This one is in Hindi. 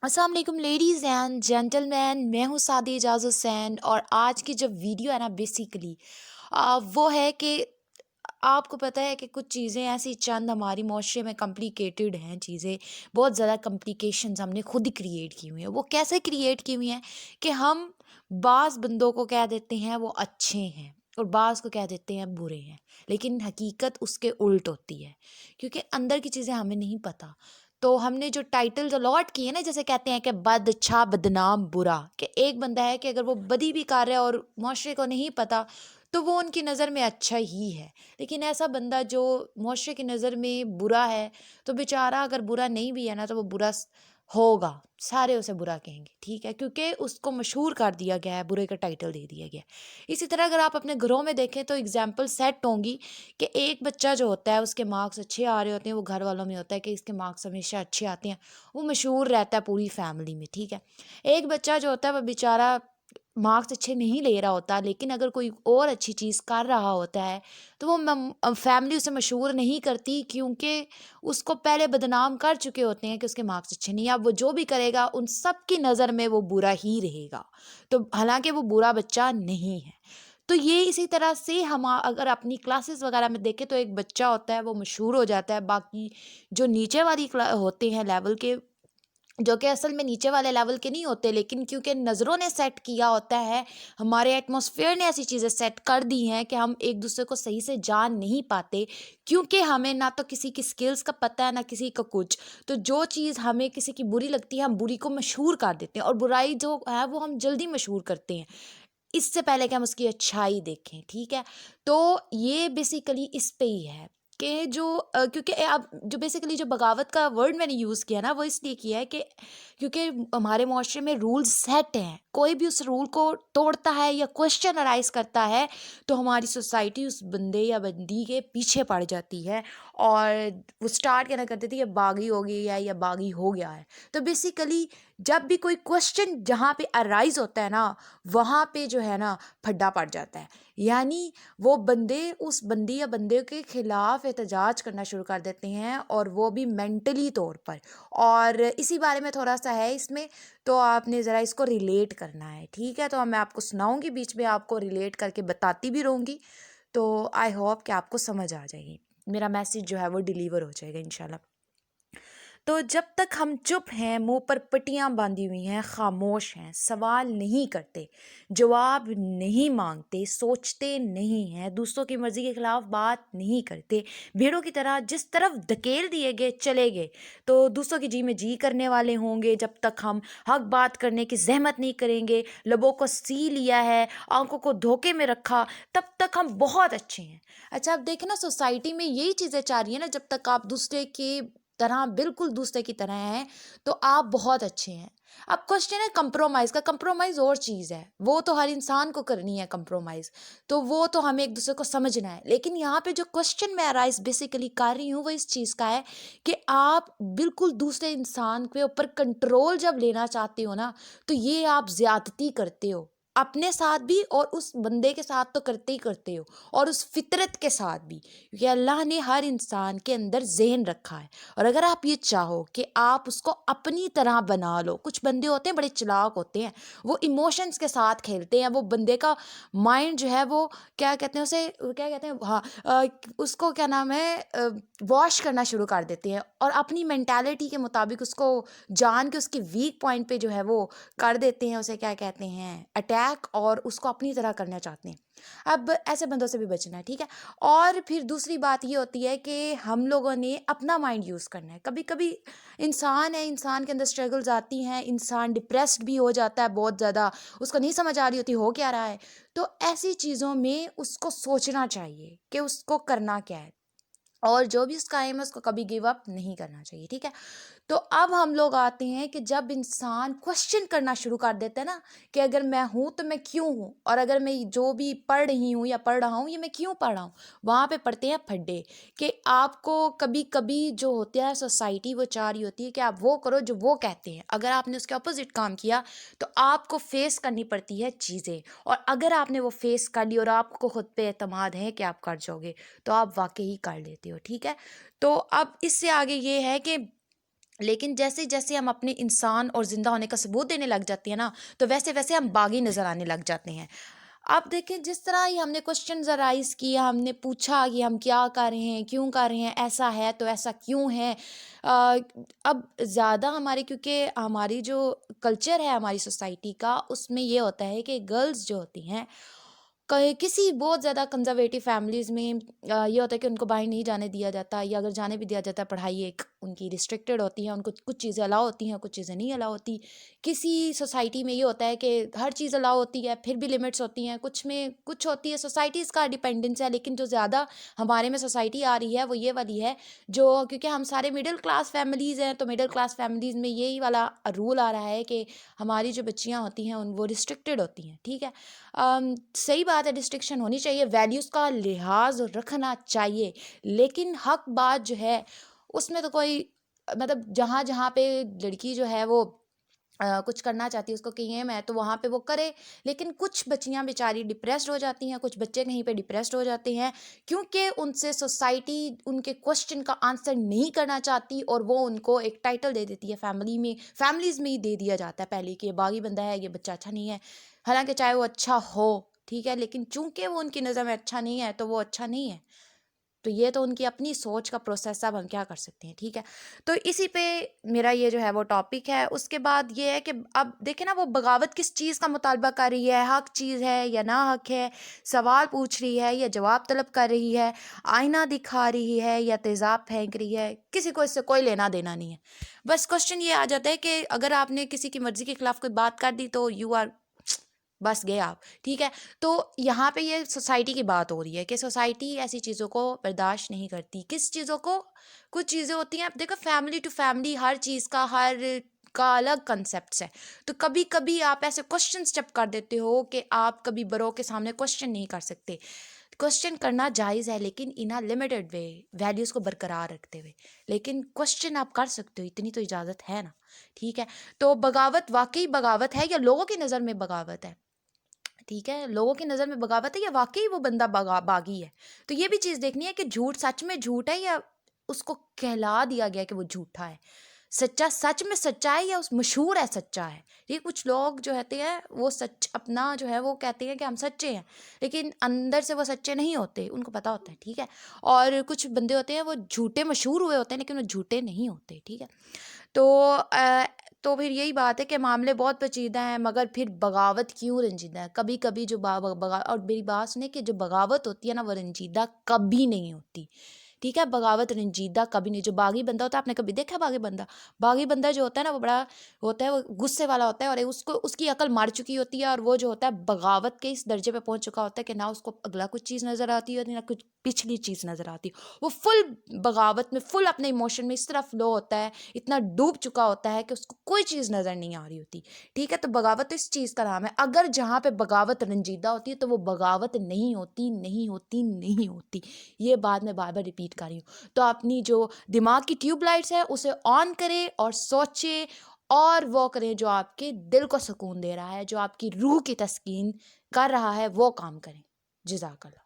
अस्सलाम वालेकुम लेडीज़ एंड जेंटलमैन। मैं हूँ सादी एजाज हुसैन और आज की जो वीडियो है ना बेसिकली वो है कि आपको पता है कि कुछ चीज़ें ऐसी चंद हमारी मुआशरे में कॉम्प्लिकेटेड हैं चीज़ें। बहुत ज़्यादा कॉम्प्लिकेशंस हमने खुद ही क्रिएट की हुई हैं। वो कैसे क्रिएट की हुई हैं कि हम बाज़ बंदों को कह देते हैं वो अच्छे हैं और बाज़ को कह देते हैं बुरे हैं, लेकिन हकीकत उसके उल्ट होती है क्योंकि अंदर की चीज़ें हमें नहीं पता। तो हमने जो टाइटल्स अलॉट किए ना, जैसे कहते हैं कि बद अच्छा बदनाम बुरा, कि एक बंदा है कि अगर वो बदी भी कर रहा है और मुआशरे को नहीं पता तो वो उनकी नज़र में अच्छा ही है। लेकिन ऐसा बंदा जो मुआशरे की नज़र में बुरा है, तो बेचारा अगर बुरा नहीं भी है ना तो वो बुरा होगा, सारे उसे बुरा कहेंगे, ठीक है, क्योंकि उसको मशहूर कर दिया गया है, बुरे का टाइटल दे दिया गया है। इसी तरह अगर आप अपने घरों में देखें तो एग्जाम्पल सेट होंगी कि एक बच्चा जो होता है उसके मार्क्स अच्छे आ रहे होते हैं, वो घर वालों में होता है कि इसके मार्क्स हमेशा अच्छे आते हैं, वो मशहूर रहता है पूरी फैमिली में, ठीक है। एक बच्चा जो होता है वो बेचारा मार्क्स अच्छे नहीं ले रहा होता, लेकिन अगर कोई और अच्छी चीज़ कर रहा होता है तो वो फैमिली उसे मशहूर नहीं करती क्योंकि उसको पहले बदनाम कर चुके होते हैं कि उसके मार्क्स अच्छे नहीं हैं। अब वो जो भी करेगा उन सब की नज़र में वो बुरा ही रहेगा, तो हालांकि वो बुरा बच्चा नहीं है। तो ये इसी तरह से हम अगर अपनी क्लासेस वगैरह में देखें तो एक बच्चा होता है वो मशहूर हो जाता है, बाकी जो नीचे वाली होते हैं लेवल के, जो कि असल में नीचे वाले लेवल के नहीं होते, लेकिन क्योंकि नज़रों ने सेट किया होता है, हमारे एटमॉस्फेयर ने ऐसी चीज़ें सेट कर दी हैं कि हम एक दूसरे को सही से जान नहीं पाते, क्योंकि हमें ना तो किसी की स्किल्स का पता है ना किसी का कुछ। तो जो चीज़ हमें किसी की बुरी लगती है हम बुरी को मशहूर कर देते हैं, और बुराई जो है वो हम जल्दी मशहूर करते हैं इससे पहले कि हम उसकी अच्छाई देखें, ठीक है। तो ये बेसिकली इस पे ही है कि जो क्योंकि अब जो बेसिकली जो बगावत का वर्ड मैंने यूज़ किया ना वो इसलिए किया है कि क्योंकि हमारे मुआशरे में रूल्स सेट हैं, कोई भी उस रूल को तोड़ता है या क्वेश्चन अराइज करता है तो हमारी सोसाइटी उस बंदे या बंदी के पीछे पड़ जाती है और वो स्टार्ट कहना कर देती है बागी हो गई है या बागी हो गया है। तो बेसिकली जब भी कोई क्वेश्चन जहाँ पे अराइज होता है ना, वहाँ पे जो है ना फड्डा पड़ जाता है, यानी वो बंदे उस बंदी या बंदे के खिलाफ एहतजाज करना शुरू कर देते हैं, और वो भी मेंटली तौर पर। और इसी बारे में थोड़ा सा है इसमें, तो आपने ज़रा इसको रिलेट करना है, ठीक है। तो मैं आपको सुनाऊंगी, बीच में आपको रिलेट करके बताती भी रहूँगी, तो आई होप कि आपको समझ आ जाएगी, मेरा मैसेज जो है वो डिलीवर हो जाएगा इंशाल्लाह। तो जब तक हम चुप हैं, मुंह पर पट्टियां बांधी हुई हैं, खामोश हैं, सवाल नहीं करते, जवाब नहीं मांगते, सोचते नहीं हैं, दूसरों की मर्जी के खिलाफ बात नहीं करते, भेड़ों की तरह जिस तरफ धकेल दिए गए चले गए, तो दूसरों की जी में जी करने वाले होंगे। जब तक हम हक बात करने की जहमत नहीं करेंगे, लबों को सी लिया है, आंखों को धोखे में रखा, तब तक हम बहुत अच्छे हैं। अच्छा, आप देखें ना सोसाइटी में यही चीज़ें चाह रही है ना, जब तक आप दूसरे के तरह बिल्कुल दूसरे की तरह हैं तो आप बहुत अच्छे हैं। अब क्वेश्चन है कंप्रोमाइज़ का, कंप्रोमाइज़ और चीज़ है, वो तो हर इंसान को करनी है कंप्रोमाइज़, तो वो तो हमें एक दूसरे को समझना है। लेकिन यहाँ पे जो क्वेश्चन मैं अराइज बेसिकली कर रही हूँ वो इस चीज़ का है कि आप बिल्कुल दूसरे इंसान के ऊपर कंट्रोल जब लेना चाहते हो ना, तो ये आप ज़्यादती करते हो, अपने साथ भी और उस बंदे के साथ तो करते ही करते हो, और उस फितरत के साथ भी, क्योंकि अल्लाह ने हर इंसान के अंदर ज़हन रखा है। और अगर आप ये चाहो कि आप उसको अपनी तरह बना लो, कुछ बंदे होते हैं बड़े चालाक होते हैं, वो इमोशंस के साथ खेलते हैं, वो बंदे का माइंड जो है वो क्या कहते हैं उसे, क्या कहते हैं, हाँ, उसको क्या नाम है, वॉश करना शुरू कर देते हैं और अपनी मेंटालिटी के मुताबिक उसको जान के उसके वीक पॉइंट पे जो है वो कर देते हैं, उसे क्या कहते हैं अटैक, और उसको अपनी तरह करना चाहते हैं। अब ऐसे बंदों से भी बचना है, ठीक है। और फिर दूसरी बात ये होती है कि हम लोगों ने अपना माइंड यूज़ करना है। कभी कभी इंसान है, इंसान के अंदर स्ट्रगल्स आती हैं, इंसान डिप्रेस्ड भी हो जाता है बहुत ज़्यादा, उसको नहीं समझ आ रही होती हो क्या रहा है, तो ऐसी चीज़ों में उसको सोचना चाहिए कि उसको करना क्या है, और जो भी उसका एम है उसको कभी गिव अप नहीं करना चाहिए, ठीक है। तो अब हम लोग आते हैं कि जब इंसान क्वेश्चन करना शुरू कर देता है ना, कि अगर मैं हूँ तो मैं क्यों हूँ, और अगर मैं जो भी पढ़ रही हूँ या पढ़ रहा हूँ ये मैं क्यों पढ़ रहा हूँ, वहाँ पे पढ़ते हैं फड्डे। कि आपको कभी कभी जो होता है सोसाइटी वो चाह रही होती है कि आप वो करो जो वो कहते हैं, अगर आपने उसके अपोजिट काम किया तो आपको फेस करनी पड़ती है चीज़ें, और अगर आपने वो फेस कर ली और आपको खुद पे एतमाद है कि आप कर जाओगे, तो आप वाकई कर लेते हो, ठीक है। तो अब इससे आगे ये है कि लेकिन जैसे-जैसे हम अपने इंसान और ज़िंदा होने का सबूत देने लग जाते हैं ना, तो वैसे-वैसे हम बागी नज़र आने लग जाते हैं। अब देखिए जिस तरह ही हमने क्वेश्चन्स अराइज़ किया, हमने पूछा कि हम क्या कर रहे हैं, क्यों कर रहे हैं, ऐसा है तो ऐसा क्यों है? अब ज़्यादा हमारे क्योंकि हमारी जो कल्चर है हमारी सोसाइटी का, उसमें ये होता है कि गर्ल्स जो होती हैं, कहीं किसी बहुत ज़्यादा कंज़र्वेटिव फैमिलीज़ में ये होता है कि उनको बाहर नहीं जाने दिया जाता, या अगर जाने भी दिया जाता है, पढ़ाई एक उनकी रिस्ट्रिक्टेड होती है, उनको कुछ चीज़ें अलाउ होती हैं, कुछ चीज़ें नहीं अलाउ होती। किसी सोसाइटी में ये होता है कि हर चीज़ अलाउ होती है, फिर भी लिमिट्स होती हैं, कुछ में कुछ होती है, सोसाइटीज़ का डिपेंडेंस है। लेकिन जो ज़्यादा हमारे में सोसाइटी आ रही है वो ये वाली है, जो क्योंकि हम सारे मिडिल क्लास फैमिलीज़ हैं, तो मिडिल क्लास फैमिलीज़ में यही वाला रूल आ रहा है कि हमारी जो बच्चियाँ होती हैं उन वो रिस्ट्रिक्टेड होती हैं, ठीक है। सही बात है, रिस्ट्रिक्शन होनी चाहिए, वैल्यूज़ का लिहाज रखना चाहिए, लेकिन हक बात जो है उसमें तो कोई मतलब जहाँ जहाँ पे लड़की जो है वो कुछ करना चाहती है, उसको कहीं एम है तो वहाँ पे वो करे। लेकिन कुछ बच्चियाँ बेचारी डिप्रेस्ड हो जाती हैं, कुछ बच्चे कहीं पे डिप्रेस्ड हो जाते हैं, क्योंकि उनसे सोसाइटी उनके क्वेश्चन का आंसर नहीं करना चाहती, और वो उनको एक टाइटल दे देती है, फैमिलीज़ में ही दे दिया जाता है पहले कि ये बागी बंदा है, ये बच्चा अच्छा नहीं है। हालाँकि चाहे वो अच्छा हो, ठीक है, लेकिन चूँकि वो उनकी नज़र में अच्छा नहीं है, तो वो अच्छा नहीं है। तो ये तो उनकी अपनी सोच का प्रोसेस है, अब हम क्या कर सकते हैं, ठीक है। तो इसी पे मेरा ये जो है वो टॉपिक है। उसके बाद ये है कि अब देखें ना, वो बगावत किस चीज़ का मुतालबा कर रही है, हक चीज़ है या ना हक है, सवाल पूछ रही है या जवाब तलब कर रही है, आईना दिखा रही है या तेज़ाब फेंक रही है, किसी को इससे कोई लेना देना नहीं है। बस क्वेश्चन ये आ जाता है कि अगर आपने किसी की मर्ज़ी के खिलाफ कोई बात कर दी तो यू आर बस गए आप, ठीक है। तो यहाँ पे ये सोसाइटी की बात हो रही है कि सोसाइटी ऐसी चीज़ों को बर्दाश्त नहीं करती। किस चीज़ों को? कुछ चीज़ें होती हैं, अब देखो फैमिली टू फैमिली हर चीज़ का अलग कंसेप्ट है। तो कभी कभी आप ऐसे क्वेश्चन स्टेप कर देते हो कि आप कभी बड़ों के सामने क्वेश्चन नहीं कर सकते। क्वेश्चन करना जायज़ है, लेकिन इन अ लिमिटेड वे, वैल्यूज़ को बरकरार रखते हुए। लेकिन क्वेश्चन आप कर सकते हो, इतनी तो इजाज़त है ना, ठीक है। तो बगावत वाकई बगावत है या लोगों की नज़र में बगावत है? ठीक है, लोगों की नज़र में बगावत है या वाक़ई वो बंदा बागी है। तो ये भी चीज़ देखनी है कि झूठ सच में झूठ है या उसको कहला दिया गया है कि वो झूठा है। सच्चा सच में सच्चा है या उस मशहूर है सच्चा है। ये कुछ लोग जो होते हैं वो सच अपना जो है वो कहते हैं कि हम सच्चे हैं, लेकिन अंदर से वो सच्चे नहीं होते, उनको पता होता है, ठीक है। और कुछ बंदे होते हैं वो झूठे मशहूर हुए होते हैं, लेकिन वो झूठे नहीं होते, ठीक है। तो तो फिर यही बात है कि मामले बहुत पेचीदा हैं, मगर फिर बगावत क्यों रंजीदा है? कभी-कभी जो बा ब बगा और मेरी बात सुनिए कि जो बगावत होती है ना, वो रंजीदा कभी नहीं होती, ठीक है? बगावत रंजीदा कभी नहीं। जो बागी बंदा होता है, आपने कभी देखा है बागी बंदा? बागी बंदा जो होता है ना, वो बड़ा होता है, वो गुस्से वाला होता है, और उसको उसकी अकल मर चुकी होती है, और वो जो होता है बगावत के इस दर्जे पे पहुँच चुका होता है कि ना उसको अगला कुछ चीज़ नज़र आती है, ना कुछ पिछली चीज़ नज़र आती है। वो फुल बगावत में, फुल अपने इमोशन में इस तरह फ़्लो होता है, इतना डूब चुका होता है कि उसको कोई चीज़ नज़र नहीं आ रही होती, ठीक है। तो बगावत तो इस चीज़ का नाम है। अगर जहाँ पे बगावत रंजीदा होती है तो वो बगावत नहीं होती, नहीं होती, नहीं होती। ये बात मैं बार बार रिपीट कर रही हूँ। तो अपनी जो दिमाग की ट्यूबलाइट्स है उसे ऑन करें और सोचें, और वो करें जो आपके दिल को सुकून दे रहा है, जो आपकी रूह की तस्कीन कर रहा है, वो काम करें। जज़ाकल्लाह।